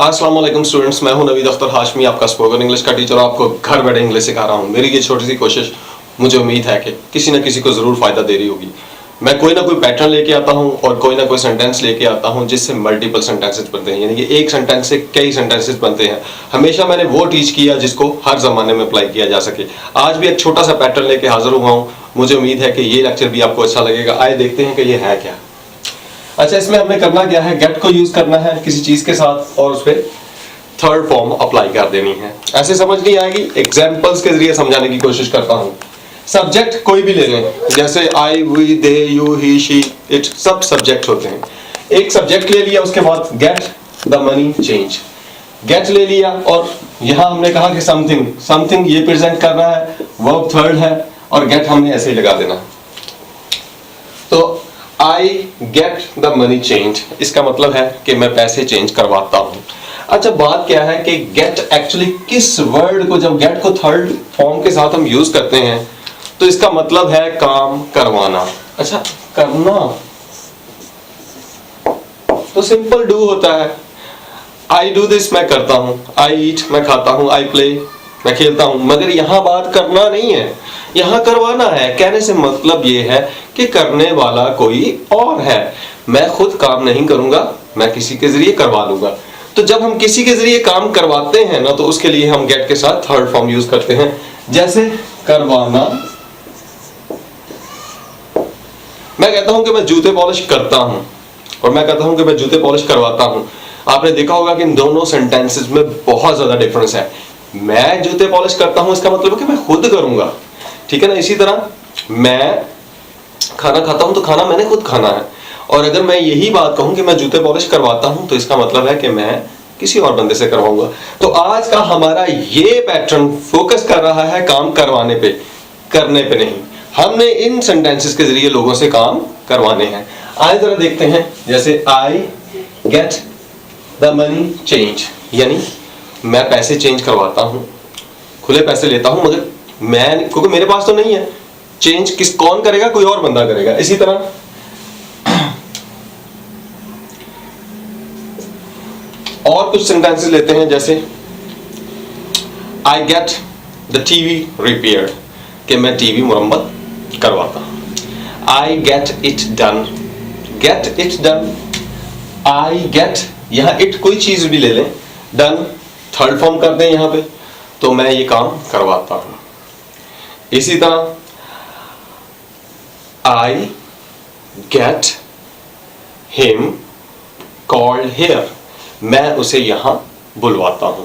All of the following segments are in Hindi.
अस्सलाम वालेकुम स्टूडेंट्स, मैं हूं नवीद अख्तर हाशमी, आपका स्पोकन इंग्लिश का टीचर। आपको घर बैठे इंग्लिश सिखा रहा हूं। मेरी ये छोटी सी कोशिश, मुझे उम्मीद है कि किसी न किसी को ज़रूर फ़ायदा दे रही होगी। मैं कोई ना कोई पैटर्न लेके आता हूं और कोई ना कोई सेंटेंस लेके आता हूं जिससे मल्टीपल सेंटेंसेस बनते हैं, यानी कि एक सेंटेंस से कई सेंटेंसेस बनते हैं। हमेशा मैंने वो टीच किया जिसको हर ज़माने में अप्लाई किया जा सके। आज भी एक छोटा सा पैटर्न लेके हाजिर हुआ हूँ। मुझे उम्मीद है कि ये लेक्चर भी आपको अच्छा लगेगा। आइए देखते हैं कि ये है क्या। अच्छा, इसमें हमने करना क्या है, गेट को यूज करना है किसी चीज के साथ और उस पर थर्ड फॉर्म अप्लाई कर देनी है। ऐसे समझ नहीं आएगी, एग्जांपल्स के जरिए समझाने की कोशिश करता हूं। सब्जेक्ट कोई भी ले लें, जैसे I, we, they, you, he, she, it, सब सब्जेक्ट होते हैं। एक सब्जेक्ट ले लिया, उसके बाद get the money change, get ले लिया और यहां हमने कहा कि समथिंग, समथिंग ये प्रेजेंट कर रहा है, वर्ब थर्ड है और गेट हमने ऐसे ही लगा देना। तो I get the money change, इसका मतलब है कि मैं पैसे चेंज करवाता हूं। अच्छा, बात क्या है कि गेट एक्चुअली किस वर्ड को, जब गेट को थर्ड फॉर्म के साथ हम यूज करते हैं तो इसका मतलब है काम करवाना। अच्छा, करना तो सिंपल डू होता है। आई डू दिस, मैं करता हूं। आई ईट, मैं खाता हूं। आई प्ले, मैं खेलता हूं। मगर यहां बात करना नहीं है, यहां करवाना है। कहने से मतलब ये है कि करने वाला कोई और है। मैं खुद काम नहीं करूंगा, मैं किसी के जरिए करवा लूंगा। तो जब हम किसी के जरिए काम करवाते हैं ना, तो उसके लिए हम गेट के साथ थर्ड फॉर्म यूज करते हैं। जैसे करवाना, मैं कहता हूं कि मैं जूते पॉलिश करता हूं और मैं कहता हूं कि मैं जूते पॉलिश करवाता हूं। आपने देखा होगा कि इन दोनों सेंटेंसेस में बहुत ज्यादा डिफरेंस है। मैं जूते पॉलिश करता हूं, इसका मतलब है कि मैं खुद करूंगा, ठीक है ना। इसी तरह मैं खाना खाता हूं तो खाना मैंने खुद खाना है। और अगर मैं यही बात कहूं कि मैं जूते पॉलिश करवाता हूं, तो इसका मतलब है कि मैं किसी और बंदे से करवाऊंगा। तो आज का हमारा ये पैटर्न फोकस कर रहा है काम करवाने पे, करने पे नहीं। हमने इन सेंटेंसेस के जरिए लोगों से काम करवाने हैं। आइए जरा देखते हैं। जैसे I get the money change, यानी मैं पैसे चेंज करवाता हूं, खुले पैसे लेता हूं, मगर मैं, क्योंकि मेरे पास तो नहीं है। चेंज किस, कौन करेगा? कोई और बंदा करेगा। इसी तरह और कुछ सेंटेंसेस लेते हैं, जैसे I get the TV repaired, कि मैं टीवी मुरम्मत करवाता हूं। I get it done, get it done. I get, यहां इट कोई चीज भी ले लें, डन थर्ड फॉर्म कर दें यहां पे, तो मैं ये काम करवाता हूं। इसी तरह I get him called here, मैं उसे यहां बुलवाता हूं,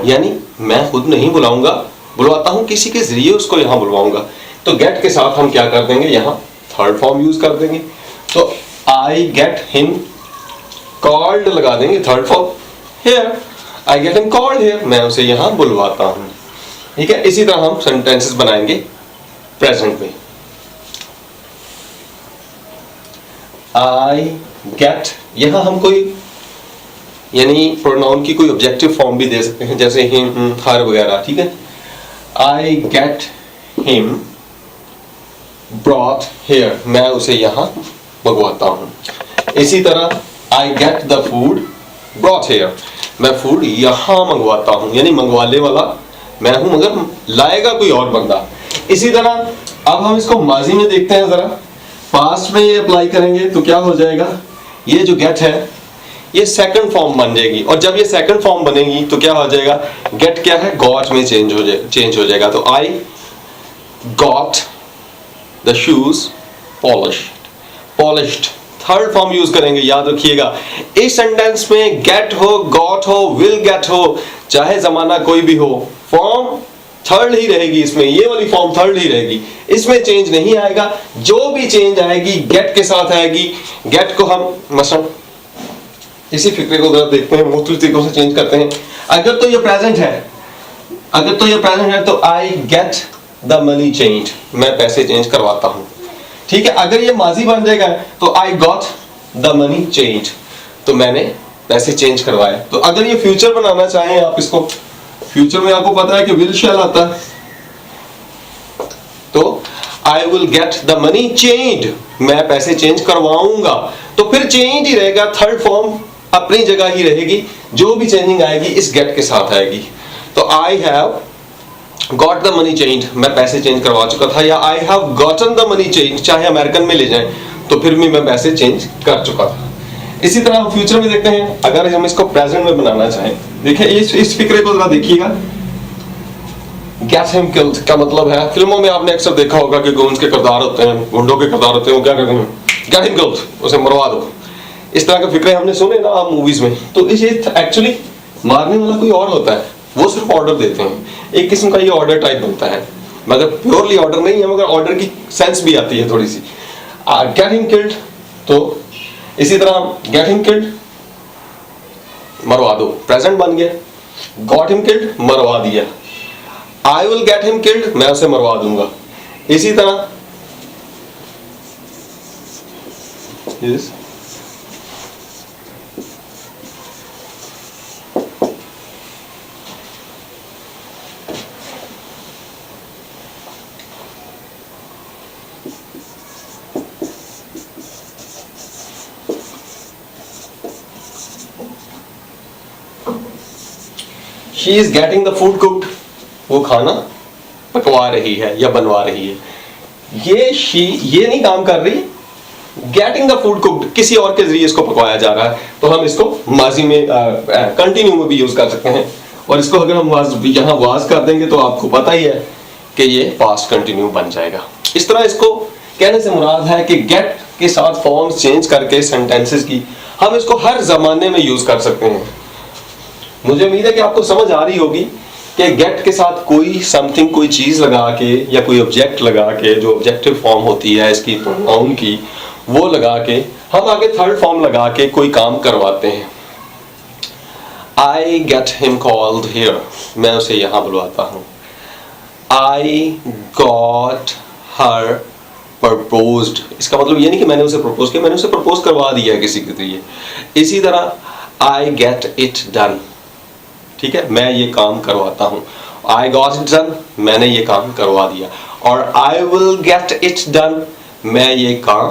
यानी मैं खुद नहीं बुलाऊंगा, बुलवाता हूं, किसी के जरिए उसको यहां बुलवाऊंगा। तो गेट के साथ हम क्या कर देंगे, यहां थर्ड फॉर्म यूज कर देंगे। तो आई गेट हिम कॉल्ड लगा देंगे, third form here, I get him called here, मैं उसे यहां बुलवाता हूं, ठीक है। इसी तरह हम सेंटेंसेस बनाएंगे प्रेजेंट में। आई गेट, यहां हम कोई, यानी प्रोनाउन की कोई ऑब्जेक्टिव फॉर्म भी दे सकते हैं, जैसे हिम, हर वगैरह, ठीक है। I get him brought here, मैं उसे यहां मंगवाता हूं। इसी तरह I get the food brought here, मैं फूड यहां मंगवाता हूं, यानी मंगवाने वाला मैं हूं, मगर लाएगा कोई और बंदा। इसी तरह अब हम इसको माजी में देखते हैं जरा। पास्ट में ये अप्लाई करेंगे तो क्या हो जाएगा, ये जो गेट है ये सेकंड फॉर्म बन जाएगी, और जब ये सेकंड फॉर्म बनेगी तो क्या हो जाएगा, गेट क्या है, गॉट में चेंज हो जाएगा। तो I got the shoes polished, third form use करेंगे, याद रखिएगा। इस सेंटेंस में गेट हो, गॉट हो, विल गेट हो, चाहे जमाना कोई भी हो, फॉर्म थर्ड ही रहेगी। इसमें ये वाली फॉर्म थर्ड ही रहेगी, इसमें चेंज नहीं आएगा। जो भी चेंज आएगी गेट के साथ आएगी। गेट को हम मसलन इसी फिक्रे को जरा देखते हैं, मुख्तलिफ तरीकों से चेंज करते हैं। अगर तो ये प्रेजेंट है, तो I get the money change, मैं पैसे चेंज करवाता हूं, ठीक है। अगर ये माजी बन जाएगा तो I got the money change, तो मैंने पैसे चेंज करवाए। तो अगर ये फ्यूचर बनाना चाहें आप इसको, फ्यूचर में आपको पता है कि विल शैल आता है, तो I will get the money changed, मैं पैसे चेंज करवाऊंगा। तो फिर चेंज ही रहेगा, थर्ड फॉर्म अपनी जगह ही रहेगी। जो भी चेंजिंग आएगी इस गेट के साथ आएगी। तो I have got the money change, मैं पैसे चेंज करवा चुका था, या I have gotten the money change, चाहे अमेरिकन में ले जाएं तो फिर भी मैं पैसे चेंज कर चुका था। इसी तरह हम फ्यूचर में देखते हैं, अगर हम इसको प्रेजेंट में बनाना चाहें, देखिए इस फिक्रे को जरा देखिएगा। गेट हिम किल्ड का मतलब है, फिल्मों में आपने अक्सर देखा होगा कि गुंडों के किरदार होते हैं, गुंडों के किरदार होते हैं, वो क्या कहते हैं, गेट हिम किल्ड, उसे मरवा दो। इस तरह के फिक्रे हमने सुने ना आप मूवीज में। तो इसे एक्चुअली मारने वाला कोई और होता है, वो सिर्फ ऑर्डर देते हैं, एक किस्म का ये ऑर्डर टाइप बनता है, मगर प्योरली ऑर्डर नहीं है, मगर ऑर्डर की सेंस भी आती है थोड़ी सी। गेट हिम किल्ड, तो इसी तरह गेट हिम किल्ड मरवा दो, प्रेजेंट बन गया। गॉट हिम किल्ड मरवा दिया। I will get him killed, मैं उसे मरवा दूंगा। इसी तरह yes. She is getting the food cooked, वो खाना पकवा रही है या बनवा रही है। ये नहीं काम कर रही, गेटिंग द फूड कुक्ड किसी और के जरिए इसको पकवाया जा रहा है, तो हम इसको माजी में कंटिन्यू में भी यूज कर सकते हैं। और इसको अगर हम यहाँ वाज कर देंगे तो आपको पता ही है कि ये पास्ट कंटिन्यू बन जाएगा। इस तरह इसको कहने से मुराद है कि गेट के साथ फॉर्म्स चेंज करके सेंटेंसेस की हम इसको हर जमाने में यूज कर सकते हैं। मुझे उम्मीद है कि आपको समझ आ रही होगी कि गेट के साथ कोई समथिंग, कोई चीज लगा के या कोई ऑब्जेक्ट लगा के, जो ऑब्जेक्टिव फॉर्म होती है इसकी प्रोनाउन की, वो लगा के हम आगे थर्ड फॉर्म लगा के कोई काम करवाते हैं। I get him called here, मैं उसे यहां बुलवाता हूं। आई गॉट हर प्रपोज्ड, इसका मतलब ये नहीं कि मैंने उसे प्रपोज किया, मैंने उसे प्रपोज करवा दिया किसी के जरिए। इसी तरह आई गेट इट डन, ठीक है, मैं ये काम करवाता हूं। आई गॉट इट डन, मैंने ये काम करवा दिया। और I will get it done, मैं ये काम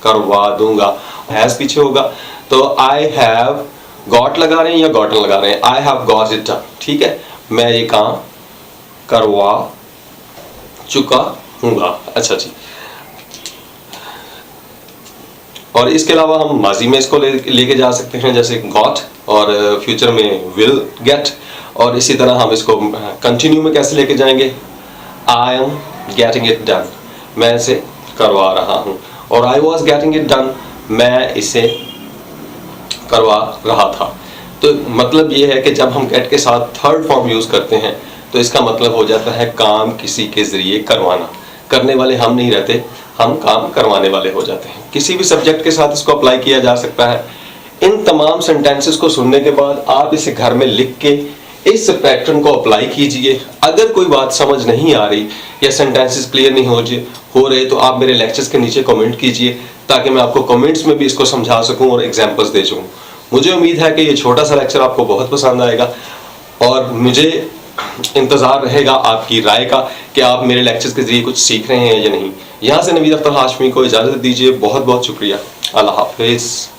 करवा दूंगा। हैज पीछे होगा तो आई हैव गॉट लगा रहे हैं या गॉटन लगा रहे हैं, I have got it done, ठीक है, मैं ये काम करवा चुका हूंगा। अच्छा जी, और इसके अलावा हम माजी में इसको लेके जा सकते हैं, जैसे गॉट, और फ्यूचर में विल गेट। और इसी तरह हम इसको कंटिन्यू में कैसे लेके जाएंगे, I am getting it done, मैं इसे करवा रहा हूं। और I was getting it done, मैं इसे करवा रहा था। तो मतलब ये है कि जब हम गेट के साथ थर्ड फॉर्म यूज करते हैं तो इसका मतलब हो जाता है काम किसी के जरिए करवाना। करने वाले हम नहीं रहते, हम काम करवाने वाले हो जाते हैं। किसी भी सब्जेक्ट के साथ इसको अप्लाई किया जा सकता है। इन तमाम सेंटेंसेस को सुनने के बाद आप इसे घर में लिख के इस पैटर्न को अप्लाई कीजिए। अगर कोई बात समझ नहीं आ रही या सेंटेंसेस क्लियर नहीं हो रहे तो आप मेरे लेक्चर्स के नीचे कमेंट कीजिए, ताकि मैं आपको कमेंट्स में भी इसको समझा सकूं और एग्जांपल्स दे सकूं। मुझे उम्मीद है कि ये छोटा सा लेक्चर आपको बहुत पसंद आएगा, और मुझे इंतज़ार रहेगा आपकी राय का कि आप मेरे लेक्चर्स के जरिए कुछ सीख रहे हैं या नहीं। यहाँ से नवीद अख्तर हाशमी को इजाज़त दीजिए। बहुत बहुत शुक्रिया। अल्लाह हाफिज़।